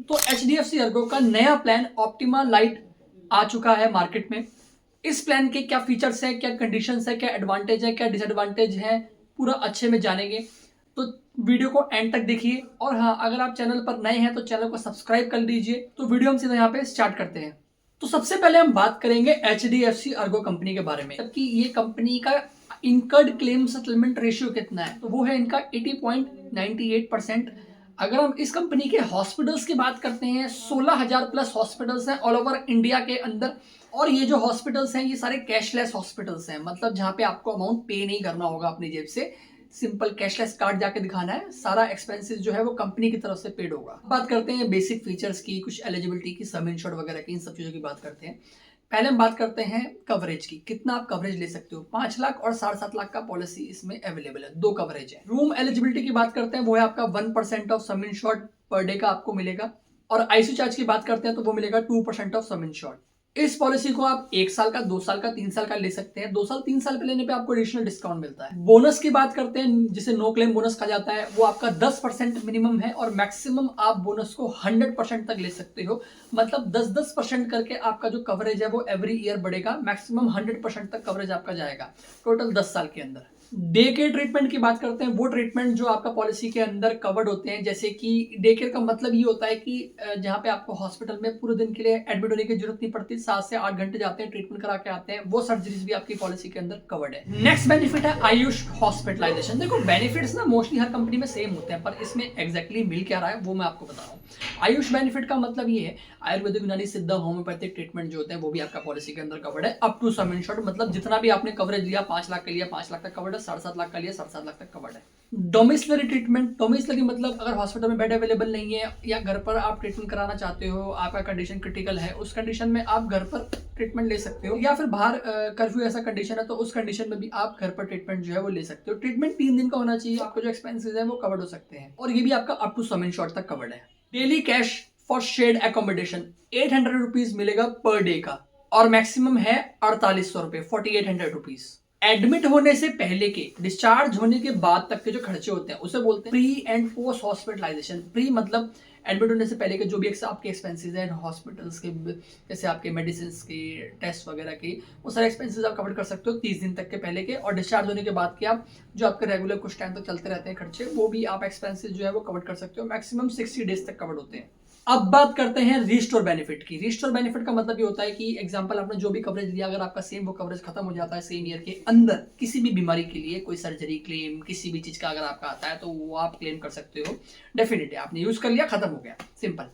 तो HDFC ERGO का नया प्लान ऑप्टिमा लाइट आ चुका है मार्केट में। इस प्लान के क्या फीचर्स है, क्या कंडीशंस है, क्या एडवांटेज है, क्या डिसएडवांटेज है, पूरा अच्छे में जानेंगे। तो वीडियो को एंड तक देखिए। और हाँ, अगर आप चैनल पर नए हैं तो चैनल को सब्सक्राइब कर लीजिए। तो वीडियो हम सीधा यहाँ पे स्टार्ट करते हैं। तो सबसे पहले हम बात करेंगे HDFC ERGO कंपनी के बारे में, जबकि ये कंपनी का इनकर्ड क्लेम सेटलमेंट रेशियो कितना है, तो वो है इनका 80.98%। अगर हम इस कंपनी के हॉस्पिटल्स की बात करते हैं, 16,000 प्लस हॉस्पिटल्स हैं ऑल ओवर इंडिया के अंदर। और ये जो हॉस्पिटल्स हैं ये सारे कैशलेस हॉस्पिटल्स हैं, मतलब जहां पे आपको अमाउंट पे नहीं करना होगा अपनी जेब से, सिंपल कैशलेस कार्ड जाके दिखाना है, सारा एक्सपेंसेस जो है वो कंपनी की तरफ से पेड होगा। बात करते हैं बेसिक फीचर्स की, कुछ एलिजिबिलिटी की, सम इंश्योर्ड वगैरह की, इन सब चीजों की बात करते हैं। पहले हम बात करते हैं कवरेज की, कितना आप कवरेज ले सकते हो। 5 लाख और 7.5 लाख का पॉलिसी इसमें अवेलेबल है, दो कवरेज है। रूम एलिजिबिलिटी की बात करते हैं, वो है आपका 1% of some insured per day का आपको मिलेगा। और आईसीयू चार्ज की बात करते हैं तो वो मिलेगा 2% ऑफ सम इंश्योर्ड। इस पॉलिसी को आप 1 साल का, 2 साल का, 3 साल का ले सकते हैं। 2 साल 3 साल पे लेने पे आपको एडिशनल डिस्काउंट मिलता है। बोनस की बात करते हैं, जिसे नो क्लेम बोनस कहा जाता है, वो आपका 10% मिनिमम है और मैक्सिमम आप बोनस को 100% तक ले सकते हो। मतलब 10-10% करके आपका जो कवरेज है वो एवरी ईयर बढ़ेगा। मैक्सिमम 100% तक कवरेज आपका जाएगा टोटल 10 साल के अंदर। डे केयर ट्रीटमेंट की बात करते हैं, वो ट्रीटमेंट जो आपका पॉलिसी के अंदर कवर्ड होते हैं, जैसे कि डे केयर का मतलब ये होता है कि जहां पे आपको हॉस्पिटल में पूरे दिन के लिए एडमिट होने की जरूरत नहीं पड़ती, 7 से 8 घंटे जाते हैं, ट्रीटमेंट करा के आते हैं, वो सर्जरीज भी आपकी पॉलिसी के अंदर कवर्ड है। नेक्स्ट बेनिफिट है आयुष हॉस्पिटलाइजेशन। देखो बेनिफिट्स ना मोस्टली हर कंपनी में सेम होते हैं, पर इसमें एग्जैक्टली मिल क्या रहा है वो मैं आपको बता रहा हूँ। आयुष बेनिफिट का मतलब ये है, आयुर्वेदिक, यूनानी, सिद्ध, होम्योपैथिक ट्रीटमेंट जो होते हैं वो भी आपका पॉलिसी के अंदर कवर्ड है अप टू सम इंश्योर्ड। मतलब जितना भी आपने कवरेज लिया, 5 लाख का लिया, 5 लाख तक कवर्ड है, 7.5 लाख का लिया, 7.5 लाख तक कवर्ड है। डोमिसलरी ट्रीटमेंट, डोमिसलरी मतलब अगर हॉस्पिटल में बेड अवेलेबल नहीं है या घर पर आप ट्रीटमेंट कराना चाहते हो, आपका कंडीशन क्रिटिकल है, उस कंडीशन में आप घर पर ट्रीटमेंट ले सकते हो। या फिर बाहर कर्फ्यू ऐसा कंडीशन है तो उस कंडीशन में भी आप घर पर ट्रीटमेंट जो है वो ले सकते हो। ट्रीटमेंट 3 दिन का होना चाहिए, आपको जो एक्सपेंसेस है वो कवर्ड हो सकते हैं और ये भी आपका अप टू सम इंश्योर्ड तक कवर्ड है। Daily cash for shared accommodation 800 rupees मिलेगा पर डे का और मैक्सिमम है 4800 रुपए, 4800 रुपीज। एडमिट होने से पहले के, डिस्चार्ज होने के बाद तक के जो खर्चे होते हैं उसे बोलते हैं pre and post hospitalisation. Pre मतलब एडमिट होने से पहले के जो भी आपके एक्सपेंसेस हैं हॉस्पिटल्स के, जैसे आपके मेडिसिन के, टेस्ट वगैरह के, वो सारे एक्सपेंसेस आप कवर कर सकते हो 30 दिन तक के पहले के। और डिस्चार्ज होने के बाद के आप जो आपके रेगुलर कुछ टाइम तक चलते रहते हैं खर्चे, वो भी आप एक्सपेंसेस जो है वो कवर कर सकते हो। मैक्सिमम 60 डेज तक कवर होते हैं। अब बात करते हैं रिस्टोर बेनिफिट की। रिस्टोर बेनिफिट का मतलब ये होता है कि एग्जांपल आपने जो भी कवरेज लिया, अगर आपका सेम वो कवरेज खत्म हो जाता है सेम ईयर के अंदर, किसी भी बीमारी के लिए, कोई सर्जरी क्लेम, किसी भी चीज का अगर आपका आता है तो वो आप क्लेम कर सकते हो। डेफिनेटली आपने यूज कर लिया, खत्म हो गया, सिंपल।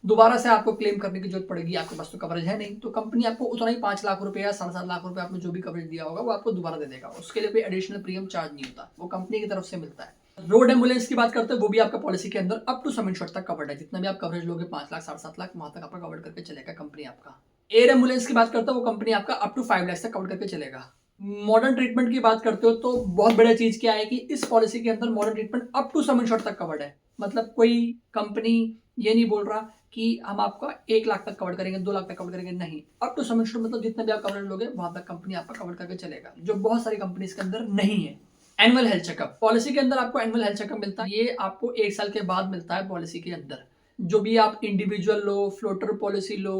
दोबारा से आपको क्लेम करने की जरूरत पड़ेगी, आपके पास तो कवरेज है नहीं, तो कंपनी आपको उतना ही 5 लाख रुपए या 7.5 लाख रुपए आपने जो भी कवरेज दिया होगा वो आपको दोबारा दे देगा। उसके लिए कोई एडिशनल प्रीमियम चार्ज नहीं होता, वो कंपनी की तरफ से मिलता है। रोड एम्बुलेंस की बात करते हैं, वो भी आपका पॉलिसी के अंदर अप टू सम इंश्योर्ड तक कवर्ड है। जितना भी आप कवरेज लोगे 5 लाख, 7.5 लाख, वहां तक आपका कवर करके चलेगा कंपनी आपका। एयर एम्बुलेंस की बात करते हो, वो कंपनी आपका अप टू 5 लाख तक कवर करके चलेगा। मॉडर्न ट्रीटमेंट की बात करते हो तो बहुत बड़ा चीज क्या है कि इस पॉलिसी के अंदर modern treatment up to sum insured तक कवर्ड है। मतलब कोई कंपनी ये नहीं बोल रहा कि हम आपका 1 लाख तक कवर करेंगे, 2 लाख तक कवर करेंगे, नहीं। अप टू सम इंश्योर्ड मतलब जितने भी आप कवरेज लोगे वहां तक कंपनी आपका कवर करके चलेगा, जो बहुत सारी कंपनी के अंदर नहीं है। एनुअल हेल्थ चेकअप, पॉलिसी के अंदर आपको एनुअल हेल्थ चेकअप मिलता है, ये आपको 1 साल के बाद मिलता है पॉलिसी के अंदर। जो भी आप इंडिविजुअल लो, फ्लोटर पॉलिसी लो,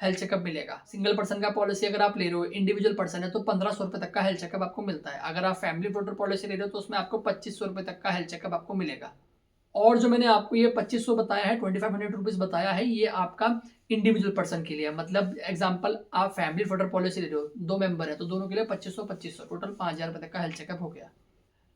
हेल्थ चेकअप मिलेगा। सिंगल पर्सन का पॉलिसी अगर आप ले रहे हो, इंडिविजुअल पर्सन है, तो 1500 रुपए तक का हेल्थ चेकअप आपको मिलता है। अगर आप फैमिली फ्लोटर पॉलिसी ले रहे हो तो उसमें आपको 2500 रुपए तक का हेल्थ चेकअप आपको मिलेगा। और जो मैंने आपको ये 2500 बताया है, 2500 रुपीज बताया है, ये आपका इंडिविजुअल पर्सन के लिए। मतलब एग्जांपल आप फैमिली फ्लोटर पॉलिसी ले रहे हो, 2 मेंबर है तो दोनों के लिए 2500 टोटल 5000 रुपए तक का हेल्थ चेकअप हो गया।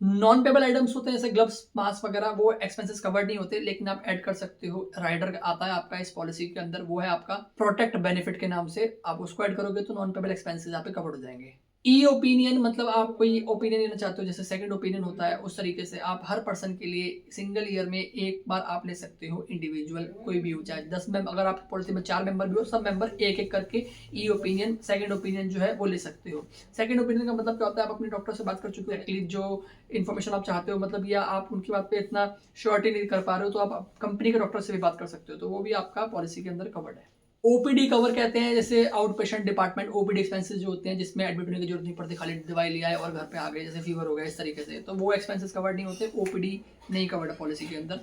नॉन पेबल आइटम्स होते हैं जैसे ग्लव्स, मास्क वगैरह, वो एक्सपेंसेस कवर्ड नहीं होते, लेकिन आप ऐड कर सकते हो। राइडर आता है आपका इस पॉलिसी के अंदर, वो है आपका प्रोटेक्ट बेनिफिट के नाम से, आप उसको ऐड करोगे तो नॉन पेबल एक्सपेंसेस आप पे कवर्ड हो जाएंगे। ई ओपिनियन मतलब आप कोई ओपिनियन लेना चाहते हो, जैसे सेकंड ओपिनियन होता है, उस तरीके से आप हर पर्सन के लिए सिंगल ईयर में एक बार आप ले सकते हो इंडिविजुअल, कोई भी हो, चाहे 10 मेंबर, अगर आप पॉलिसी में 4 मेंबर भी हो, सब मेंबर एक एक करके ई ओपिनियन, सेकंड ओपिनियन जो है वो ले सकते हो। सेकंड ओपिनियन का मतलब क्या होता है, आप अपने डॉक्टर से बात कर चुके हो, एक्चुअली जो इन्फॉर्मेशन आप चाहते हो, मतलब या आप उनकी बात पे इतना श्योरिटी नहीं कर पा रहे हो, तो आप कंपनी के डॉक्टर से भी बात कर सकते हो, तो वो भी आपका पॉलिसी के अंदर कवर्ड है। ओपीडी कवर कहते हैं, जैसे out patient department, OPD expenses जो होते हैं जिसमें एडमिट होने की जरूरत नहीं पड़ती, खाली दवाई लिया है और घर पे आ गए, जैसे फीवर हो गया इस तरीके से, तो वो एक्सपेंसेस कवर्ड नहीं होते, ओपीडी नहीं कवर्ड है पॉलिसी के अंदर।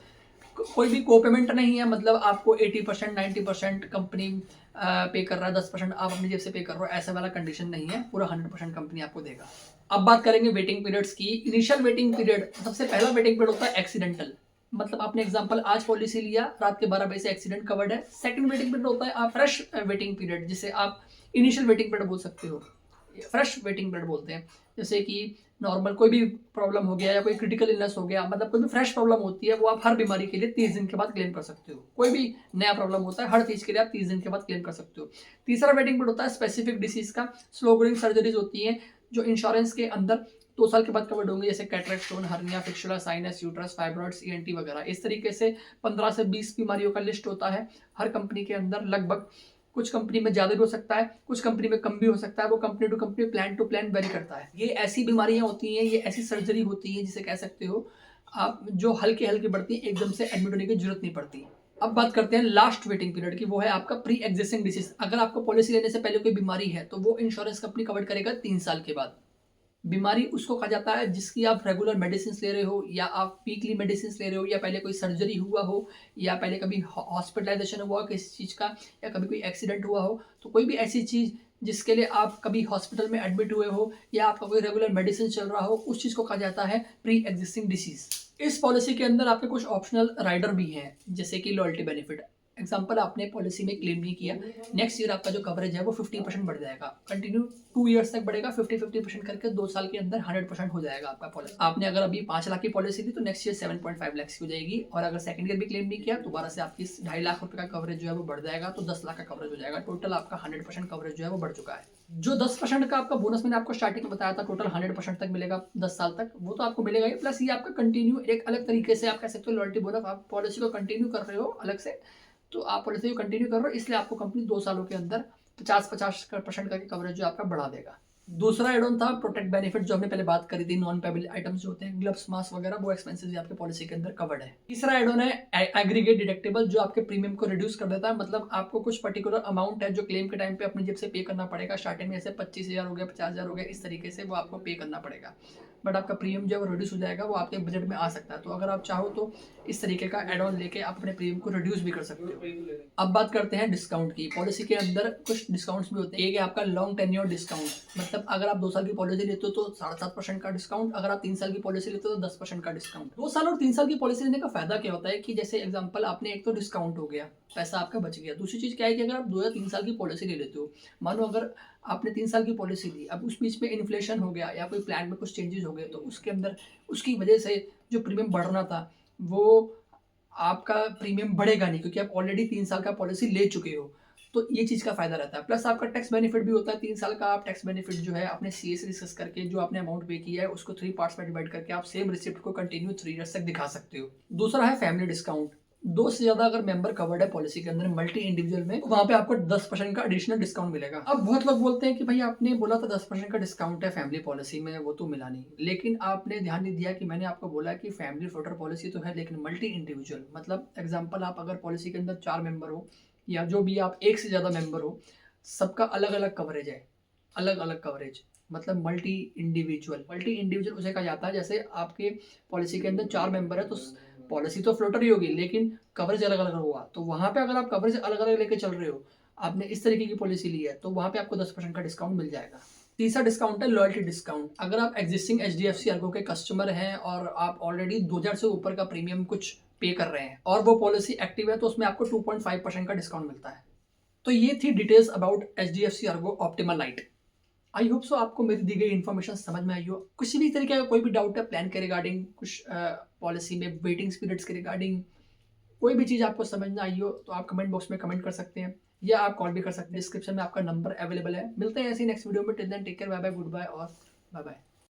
कोई भी को पेमेंट नहीं है, मतलब आपको 80% 90% कंपनी पे कर रहा है, 10% आप अपनी जेब से पे कर रहे हो, ऐसा वाला कंडीशन नहीं है, पूरा 100% कंपनी आपको देगा। अब बात करेंगे वेटिंग पीरियड्स की। इनिशियल वेटिंग पीरियड, सबसे पहला वेटिंग पीरियड होता है एक्सीडेंटल, मतलब आपने एग्जांपल आज पॉलिसी लिया, रात के 12 बजे से एक्सीडेंट कवर्ड है। सेकंड वेटिंग पीरियड होता है आप फ्रेश वेटिंग पीरियड, जिसे आप इनिशियल वेटिंग पीरियड बोल सकते हो, फ्रेश वेटिंग पीरियड बोलते हैं। जैसे कि नॉर्मल कोई भी प्रॉब्लम हो गया या कोई क्रिटिकल इलनेस हो गया, मतलब कोई भी फ्रेश प्रॉब्लम होती है, वो आप हर बीमारी के लिए 30 दिन के बाद क्लेम कर सकते हो। कोई भी नया प्रॉब्लम होता है, हर चीज के लिए आप 30 दिन के बाद क्लेम कर सकते हो। तीसरा वेटिंग पीरियड होता है स्पेसिफिक डिसीज का। स्लो ग्रोइंग सर्जरीज होती हैं जो इंश्योरेंस के अंदर 2 साल के बाद कवर्ड होंगे, जैसे cataract, stone, hernia, fistula, sinus, uterus, fibroids, ENT वगैरह। इस तरीके से 15 से 20 बीमारियों का लिस्ट होता है हर कंपनी के अंदर लगभग। कुछ कंपनी में ज़्यादा भी हो सकता है, कुछ कंपनी में कम भी हो सकता है, वो company to company, plan to plan vary करता है। ये ऐसी बीमारियां होती हैं, ये ऐसी सर्जरी होती है जिसे कह सकते हो आप जो हल्के हल्के बढ़ती है, एकदम से एडमिट होने की जरूरत नहीं पड़ती। अब बात करते हैं लास्ट वेटिंग पीरियड की, वो है आपका प्री एग्जिस्टिंग डिसीज। अगर आपको पॉलिसी लेने से पहले कोई बीमारी है तो वो इंश्योरेंस कंपनी कवर करेगा 3 साल के बाद। बीमारी उसको कहा जाता है जिसकी आप रेगुलर मेडिसिन ले रहे हो, या आप वीकली मेडिसिन ले रहे हो, या पहले कोई सर्जरी हुआ हो, या पहले कभी हॉस्पिटलाइजेशन हुआ हो किसी चीज़ का, या कभी कोई एक्सीडेंट हुआ हो। तो कोई भी ऐसी चीज़ जिसके लिए आप कभी हॉस्पिटल में एडमिट हुए हो, या आपका कोई रेगुलर मेडिसिन चल रहा हो, उस चीज़ को कहा जाता है प्री एग्जिस्टिंग डिसीज। इस पॉलिसी के अंदर आपके कुछ ऑप्शनल राइडर भी हैं, जैसे कि लॉयल्टी बेनिफिट। एग्जाम्पल, आपने पॉलिसी में क्लेम नहीं किया, नेक्स्ट ईयर आपका जो कवरेज है वो 50% बढ़ जाएगा, कंटिन्यू 2 ईयर्स तक बढ़ेगा, 50% करके 2 साल के अंदर 100% हो जाएगा आपका पॉलिसी। आपने अगर अभी 5 लाख की पॉलिसी दी तो नेक्स्ट ईयर 7.5 लाख की हो जाएगी, और अगर सेकंड ईयर भी क्लेम नहीं किया दोबारा से आपकी 2.5 लाख रुपए का कवरेज जो है वो बढ़ जाएगा, तो 10 लाख का कवरेज हो जाएगा। टोटल आपका 100% कवरेज जो है वो बढ़ चुका है। जो 10% का आपका बोनस मैंने आपको स्टार्टिंग में बताया था, टोटल 100% तक मिलेगा 10 साल तक, वो तो आपको मिलेगा ही। प्लस ये आपका कंटिन्यू एक अलग तरीके से आप कह सकते हो लॉयल्टी बोनस, आप पॉलिसी को कंटिन्यू कर रहे हो अलग से, तो आप पॉलिसी को कंटिन्यू कर रहे हो, इसलिए आपको कंपनी 2 सालों के अंदर 50% का कवरेज जो आपका बढ़ा देगा। दूसरा एड ऑन था प्रोटेक्ट बेनिफिट, जो हमने पहले बात करी थी, नॉन पेबल आइटम्स जो होते हैं, ग्लव्स, मास्क वगैरह, वो एक्सपेंसेस आपके पॉलिसी के अंदर कवर्ड है। तीसरा एड ऑन है एग्रीगेट डिडक्टेबल, जो आपके प्रीमियम को रिड्यूस कर देता है। मतलब आपको कुछ पर्टिकुलर अमाउंट है जो क्लेम के टाइम पे अपनी जेब से पे करना पड़ेगा। स्टार्टिंग में जैसे 25,000 हो गया, 50,000 हो गया, इस तरीके से वो आपको पे करना पड़ेगा, बट आपका प्रीमियम जो है वो रिड्यूस हो जाएगा, वो आपके बजट में आ सकता है। तो अगर आप चाहो तो इस तरीके का एड ऑन लेके आप अपने प्रीमियम को रिड्यूस भी कर सकते हो। अब बात करते हैं डिस्काउंट की। पॉलिसी के अंदर कुछ डिस्काउंट्स भी होते हैं। एक है आपका लॉन्ग टेन्योर डिस्काउंट, मतलब अगर आप 2 साल की पॉलिसी लेते हो तो 7.5% का डिस्काउंट, अगर आप 3 साल की पॉलिसी लेते हो तो 10% का डिस्काउंट। 2 साल और 3 साल की पॉलिसी लेने का फायदा क्या होता है कि जैसे एग्जाम्पल, आपने एक तो डिस्काउंट हो गया, पैसा आपका बच गया। दूसरी चीज़ क्या है कि अगर आप 2 या 3 साल की पॉलिसी ले लेते हो, मानो अगर आपने 3 साल की पॉलिसी ली, अब उस बीच में इन्फ्लेशन हो गया या कोई प्लान में कुछ चेंजेस हो गए, तो उसके अंदर उसकी वजह से जो प्रीमियम बढ़ना था वो आपका प्रीमियम बढ़ेगा नहीं, क्योंकि आप ऑलरेडी 3 साल का पॉलिसी ले चुके हो। तो ये चीज़ का फायदा रहता है। प्लस आपका टैक्स बेनिफिट भी होता है। 3 साल का आप टैक्स बेनिफिट जो है अपने सीए से डिस्कस करके जो आपने अमाउंट पे किया है उसको 3 पार्ट्स में डिवाइड करके आप सेम रिसिप्ट को कंटिन्यू 3 ईयर्स तक दिखा सकते हो। दूसरा है फैमिली डिस्काउंट। 2 से ज़्यादा अगर मेंबर कवर्ड है पॉलिसी के अंदर मल्टी इंडिविजुअल में, तो वहाँ पे आपको 10% का एडिशनल डिस्काउंट मिलेगा। अब बहुत लोग बोलते हैं कि भाई आपने बोला था 10% का डिस्काउंट है फैमिली पॉलिसी में, वो तो मिला नहीं। लेकिन आपने ध्यान नहीं दिया कि मैंने आपको बोला कि फैमिली फ्लोटर पॉलिसी तो है, लेकिन मल्टी इंडिविजुअल, मतलब एग्जाम्पल, आप अगर पॉलिसी के अंदर 4 मेंबर हो, या जो भी आप 1 से ज़्यादा मेंबर हो, सबका अलग अलग कवरेज है, अलग अलग कवरेज, मतलब मल्टी इंडिविजुअल। मल्टी इंडिविजुअल उसे कहा जाता है जैसे आपके पॉलिसी के अंदर 4 मेंबर है, तो पॉलिसी तो फ्लोटर ही होगी लेकिन कवरेज अलग अलग हुआ। तो वहाँ पे अगर आप कवरेज अलग अलग लेके चल रहे हो, आपने इस तरीके की पॉलिसी ली है, तो वहाँ पे आपको 10% का डिस्काउंट मिल जाएगा। तीसरा डिस्काउंट है लॉयल्टी डिस्काउंट। अगर आप एग्जिस्टिंग HDFC अर्गो के कस्टमर हैं और आप ऑलरेडी 2000 से ऊपर का प्रीमियम कुछ पे कर रहे हैं और वो पॉलिसी एक्टिव है, तो उसमें आपको 2.5% का डिस्काउंट मिलता है। तो ये थी details about HDFC Ergo optima light. I hope so आपको मेरी दी गई इन्फॉर्मेशन समझ में आई हो। किसी भी तरीके का कोई भी डाउट है प्लान के रिगार्डिंग, कुछ पॉलिसी में वेटिंग पीरियड्स के रिगार्डिंग, कोई भी चीज़ आपको समझ ना आई हो तो आप कमेंट बॉक्स में कमेंट कर सकते हैं, या आप कॉल भी कर सकते हैं। डिस्क्रिप्शन में आपका नंबर अवेलेबल है। मिलते हैं ऐसे नेक्स्ट वीडियो में। Till then take care, bye bye, good bye और बाय बाय।